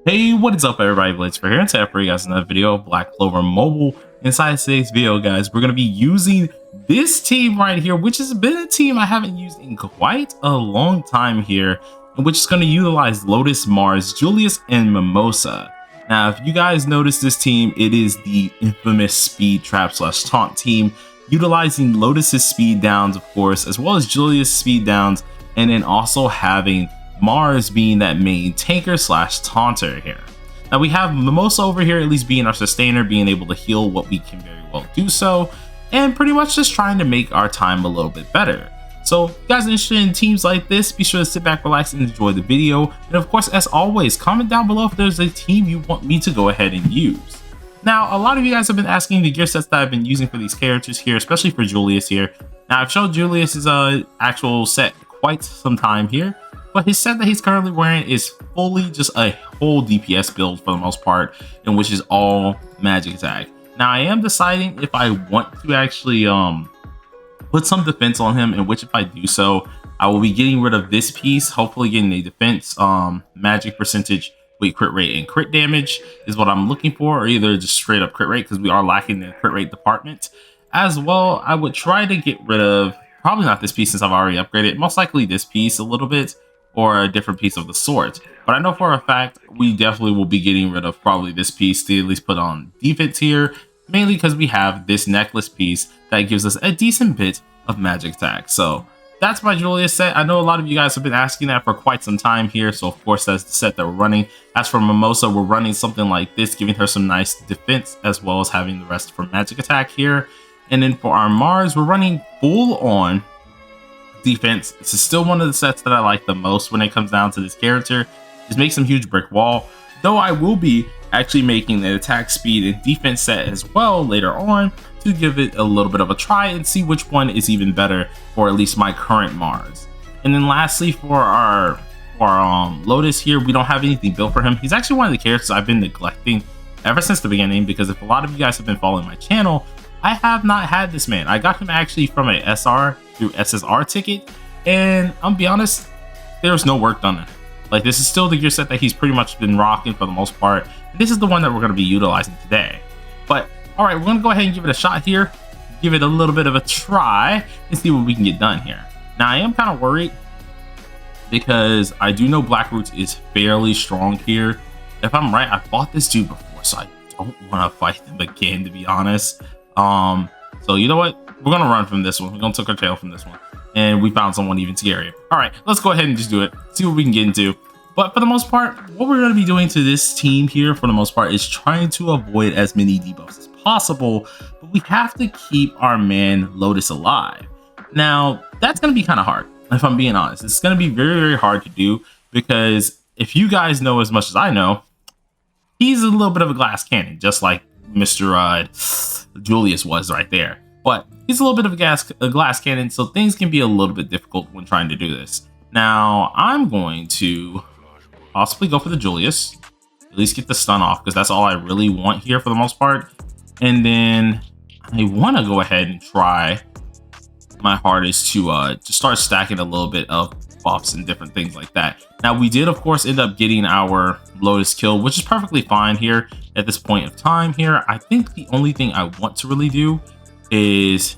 Hey, what is up everybody, Bladecifer here, and today for you guys another video of Black Clover Mobile. Inside today's video, guys, we're going to be using this team right here, which has been a team I haven't used in quite a long time here, and which is going to utilize Lotus, Mars, Julius, and Mimosa. Now, if you guys notice this team, it is the infamous speed trap / taunt team, utilizing Lotus's speed downs, of course, as well as Julius' speed downs, and then also having Mars being that main tanker / taunter here. Now we have Mimosa over here at least being our sustainer, being able to heal what we can very well do so, and pretty much just trying to make our time a little bit better. So if you guys are interested in teams like this, be sure to sit back, relax, and enjoy the video. And of course, as always, comment down below if there's a team you want me to go ahead and use. Now, a lot of you guys have been asking the gear sets that I've been using for these characters here, especially for Julius here. Now, I've showed Julius's actual set quite some time here, but his set that he's currently wearing is fully just a whole DPS build for the most part, in which is all magic attack. Now, I am deciding if I want to actually put some defense on him, in which if I do so, I will be getting rid of this piece, hopefully getting a defense, magic percentage, wait, crit rate, and crit damage is what I'm looking for, or either just straight up crit rate, because we are lacking the crit rate department. As well, I would try to get rid of, probably not this piece since I've already upgraded, most likely this piece a little bit, or a different piece of the sort. But I know for a fact we definitely will be getting rid of probably this piece to at least put on defense here, mainly because we have this necklace piece that gives us a decent bit of magic attack. So that's my Julius set. I know a lot of you guys have been asking that for quite some time here, so of course that's the set that we're running. As for Mimosa, we're running something like this, giving her some nice defense as well as having the rest for magic attack here. And then for our Mars, we're running full on defense. This is still one of the sets that I like the most when it comes down to this character. Just make some huge brick wall, though I will be actually making the attack speed and defense set as well later on to give it a little bit of a try and see which one is even better for at least my current Mars. And then lastly, for our Lotus here, we don't have anything built for him. He's actually one of the characters I've been neglecting ever since the beginning, because if a lot of you guys have been following my channel, I have not had this man. I got him actually from a SR through SSR ticket, and I'll be honest, there's no work done in it. Like, this is still the gear set that he's pretty much been rocking for the most part. This is the one that we're going to be utilizing today. But all right, we're going to go ahead and give it a shot here, give it a little bit of a try, and see what we can get done here. Now, I am kind of worried because I do know Blackroots is fairly strong here. If I'm right, I fought this dude before, so I don't want to fight him again, to be honest. So you know what? We're gonna run from this one. We're gonna tuck our tail from this one, and we found someone even scarier. All right, let's go ahead and just do it. See what we can get into. But for the most part, what we're gonna be doing to this team here, for the most part, is trying to avoid as many debuffs as possible. But we have to keep our man Lotus alive. Now, that's gonna be kind of hard, if I'm being honest. It's gonna be very, very hard to do, because if you guys know as much as I know, he's a little bit of a glass cannon, just like Mr. Julius was right there. But he's a little bit of a glass cannon, so things can be a little bit difficult when trying to do this. Now, I'm going to possibly go for the Julius, at least get the stun off, because that's all I really want here for the most part. And then I want to go ahead and try my hardest to just start stacking a little bit of buffs and different things like that. Now, we did, of course, end up getting our Lotus kill, which is perfectly fine here at this point of time here. I think the only thing I want to really do is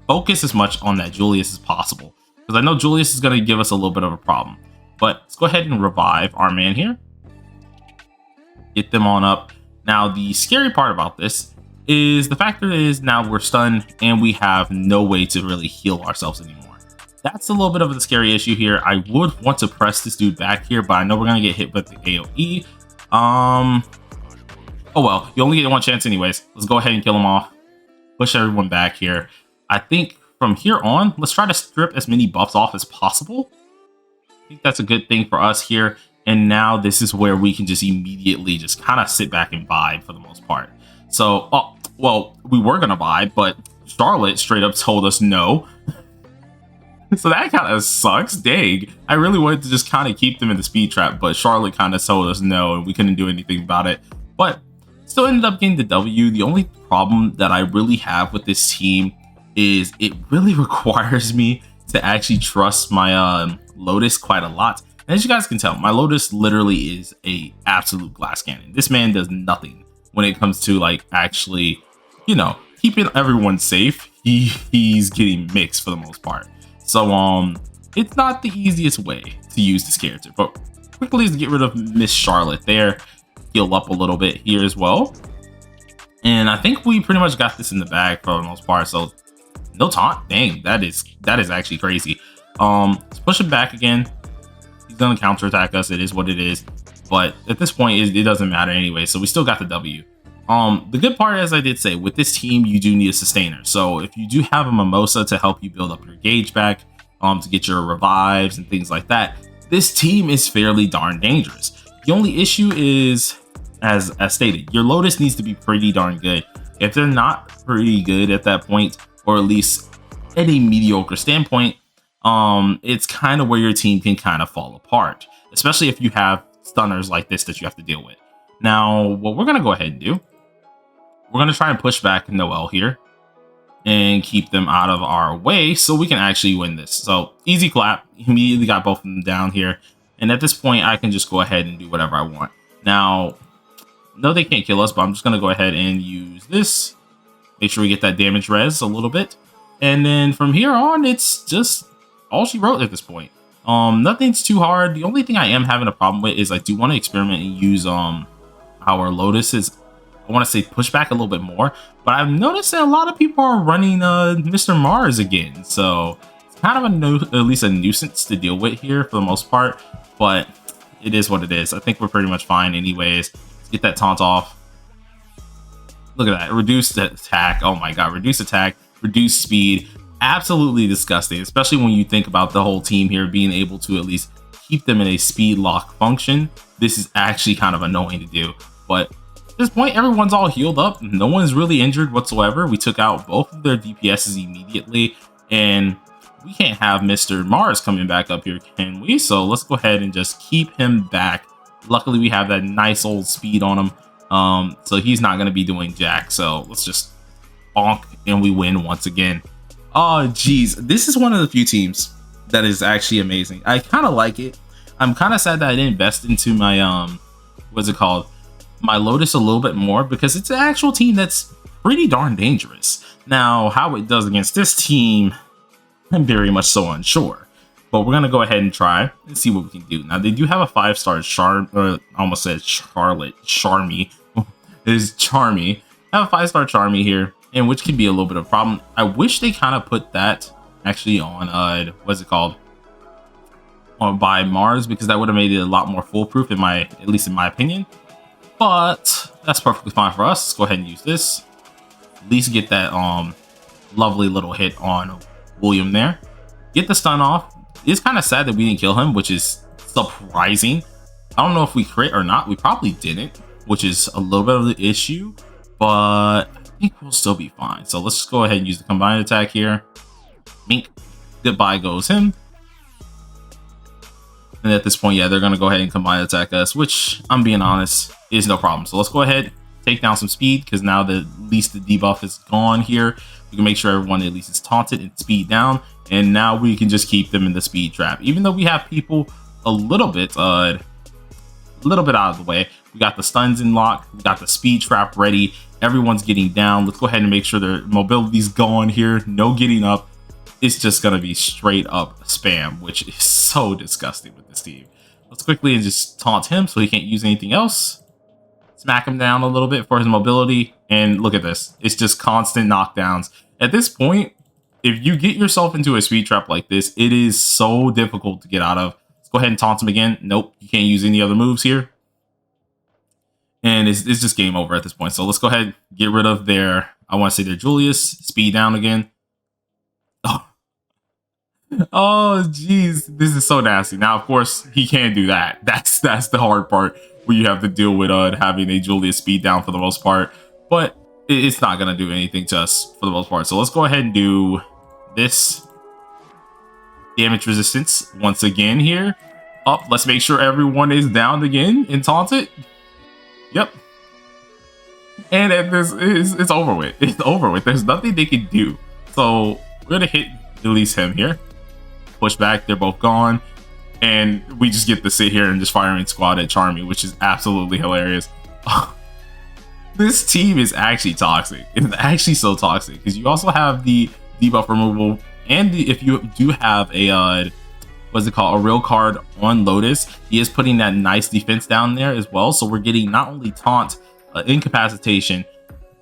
focus as much on that Julius as possible, because I know Julius is going to give us a little bit of a problem. But let's go ahead and revive our man here, get them on up. Now, the scary part about this is the fact that is now we're stunned and we have no way to really heal ourselves anymore. That's a little bit of the scary issue here. I would want to press this dude back here, but I know we're going to get hit with the AoE. Oh well, you only get one chance anyways. Let's go ahead and kill him off. Push everyone back here. I think from here on, let's try to strip as many buffs off as possible. I think that's a good thing for us here. And now this is where we can just immediately just kind of sit back and vibe for the most part. So, oh, well, we were going to vibe, but Charlotte straight up told us no. So that kind of sucks. Dang. I really wanted to just kind of keep them in the speed trap, but Charlotte kind of told us no, and we couldn't do anything about it. But still ended up getting the W. The only problem that I really have with this team is it really requires me to actually trust my Lotus quite a lot. And as you guys can tell, my Lotus literally is a absolute glass cannon. This man does nothing when it comes to like actually, you know, keeping everyone safe. He's getting mixed for the most part. So it's not the easiest way to use this character, but quickly to get rid of Miss Charlotte there, heal up a little bit here as well. And I think we pretty much got this in the bag for the most part. So no taunt. Dang, that is actually crazy. Let's push him back again. He's gonna counterattack us. It is what it is. But at this point, it doesn't matter anyway. So we still got the W. The good part, as I did say, with this team, you do need a sustainer. So if you do have a Mimosa to help you build up your gauge back, to get your revives and things like that, this team is fairly darn dangerous. The only issue is, as stated, your Lotus needs to be pretty darn good. If they're not pretty good at that point, or at least at a mediocre standpoint, it's kind of where your team can kind of fall apart, especially if you have stunners like this that you have to deal with. Now, what we're going to go ahead and do, we're going to try and push back Noelle here and keep them out of our way so we can actually win this. So easy clap, immediately got both of them down here. And at this point, I can just go ahead and do whatever I want. Now, no, they can't kill us, but I'm just going to go ahead and use this. Make sure we get that damage res a little bit. And then from here on, it's just all she wrote at this point. Nothing's too hard. The only thing I am having a problem with is I do want to experiment and use our Lotuses. I want to say push back a little bit more, but I've noticed that a lot of people are running Mr. Mars again. So it's kind of at least a nuisance to deal with here for the most part, but it is what it is. I think we're pretty much fine anyways. Let's get that taunt off. Look at that. Reduced attack. Oh my god. Reduced attack. Reduced speed. Absolutely disgusting, especially when you think about the whole team here being able to at least keep them in a speed lock function. This is actually kind of annoying to do, but at this point, everyone's all healed up. No one's really injured whatsoever. We took out both of their DPSs immediately, and we can't have Mr. Mars coming back up here, can we? So let's go ahead and just keep him back. Luckily, we have that nice old speed on him, so he's not going to be doing jack. So let's just bonk, and we win once again. Oh, geez. This is one of the few teams that is actually amazing. I kind of like it. I'm kind of sad that I didn't invest into my, what's it called? My Lotus a little bit more, because it's an actual team that's pretty darn dangerous. Now, how it does against this team, I'm very much so unsure. But we're going to go ahead and try and see what we can do. Now, they do have a 5-star I almost said Charlotte. Charmy. It is Charmy. I have a 5-star Charmy here, and which can be a little bit of a problem. I wish they kind of put that actually on, what's it called? On by Mars, because that would have made it a lot more foolproof, at least in my opinion. But that's perfectly fine for us. Let's go ahead and use this. At least get that lovely little hit on William there. Get the stun off. It's kind of sad that we didn't kill him, which is surprising. I don't know if we crit or not. We probably didn't, which is a little bit of the issue, but I think we'll still be fine. So let's just go ahead and use the combined attack here. Mink. Goodbye goes him. And at this point, yeah, they're going to go ahead and combine attack us, which, I'm being honest, is no problem. So let's go ahead, take down some speed, because now at least the debuff is gone here. We can make sure everyone at least is taunted and speed down. And now we can just keep them in the speed trap. Even though we have people a little bit out of the way. We got the stuns in lock. We got the speed trap ready. Everyone's getting down. Let's go ahead and make sure their mobility's gone here. No getting up. It's just going to be straight up spam, which is so disgusting with this team. Let's quickly and just taunt him so he can't use anything else. Smack him down a little bit for his mobility. And look at this. It's just constant knockdowns. At this point, if you get yourself into a speed trap like this, it is so difficult to get out of. Let's go ahead and taunt him again. Nope, you can't use any other moves here. And it's just game over at this point. So let's go ahead and get rid of their, I want to say their Julius. Speed down again. Oh, geez, this is so nasty. Now, of course, he can't do that. That's the hard part, where you have to deal with having a Julius speed down for the most part. But it's not going to do anything to us for the most part. So let's go ahead and do this. Damage resistance once again here. Up, let's make sure everyone is down again and taunted. Yep. And at this, it's over with. It's over with. There's nothing they can do. So we're going to hit at least him here. Push back, they're both gone. and we just get to sit here and just firing squad at Charmy, which is absolutely hilarious. This team is actually toxic. It's actually so toxic because you also have the debuff removal, and if you do have a what's it called, a real card on Lotus, he is putting that nice defense down there as well. So we're getting not only taunt, incapacitation,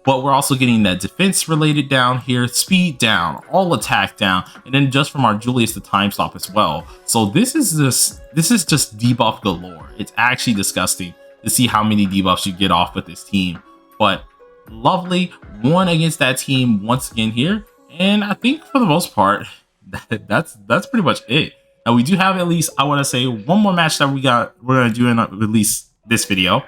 but we're also getting that defense related down here, speed down, all attack down, and then just from our Julius the time stop as well. So this is just debuff galore. It's actually disgusting to see how many debuffs you get off with this team. But lovely, won against that team once again here, and I think for the most part that's pretty much it. Now we do have at least, I want to say, one more match that we're gonna do in at least this video,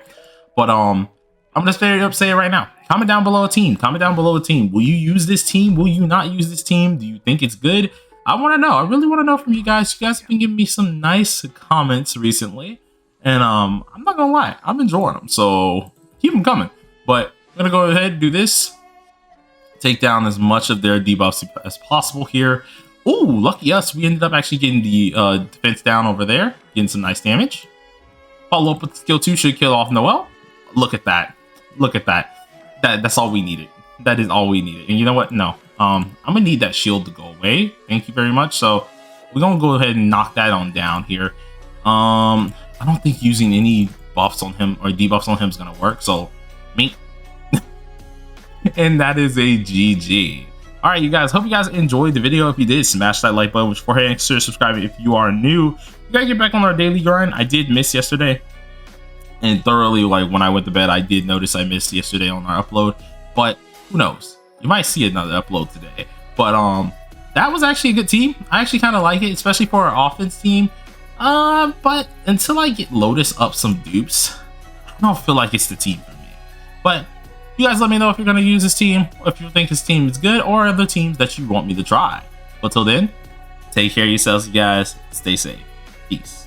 but I'm gonna straight up say it right now. Comment down below a team. Comment down below a team. Will you use this team? Will you not use this team? Do you think it's good? I want to know. I really want to know from you guys. You guys have been giving me some nice comments recently, and I'm not gonna lie, I'm enjoying them, so keep them coming. But I'm gonna go ahead and do this, take down as much of their debuffs as possible here. Oh, lucky us, we ended up actually getting the defense down over there, getting some nice damage. Follow up with skill 2 should kill off Noel. Look at that. Look at that. That's all we needed. That is all we needed. And you know what? No. I'm gonna need that shield to go away. Thank you very much. So we're gonna go ahead and knock that on down here. I don't think using any buffs on him or debuffs on him is gonna work. So me. And that is a GG. All right, you guys, hope you guys enjoyed the video. If you did, smash that like button, which for and consider subscribing if you are new. You gotta get back on our daily grind. I did miss yesterday, and thoroughly, like, when I went to bed, I did notice I missed yesterday on our upload, but who knows, you might see another upload today. But that was actually a good team. I actually kind of like it, especially for our offense team. But until I get Lotus up some dupes, I don't feel like it's the team for me. But you guys let me know if you're going to use this team, or if you think this team is good, or other teams that you want me to try. But till then, take care of yourselves, you guys. Stay safe. Peace.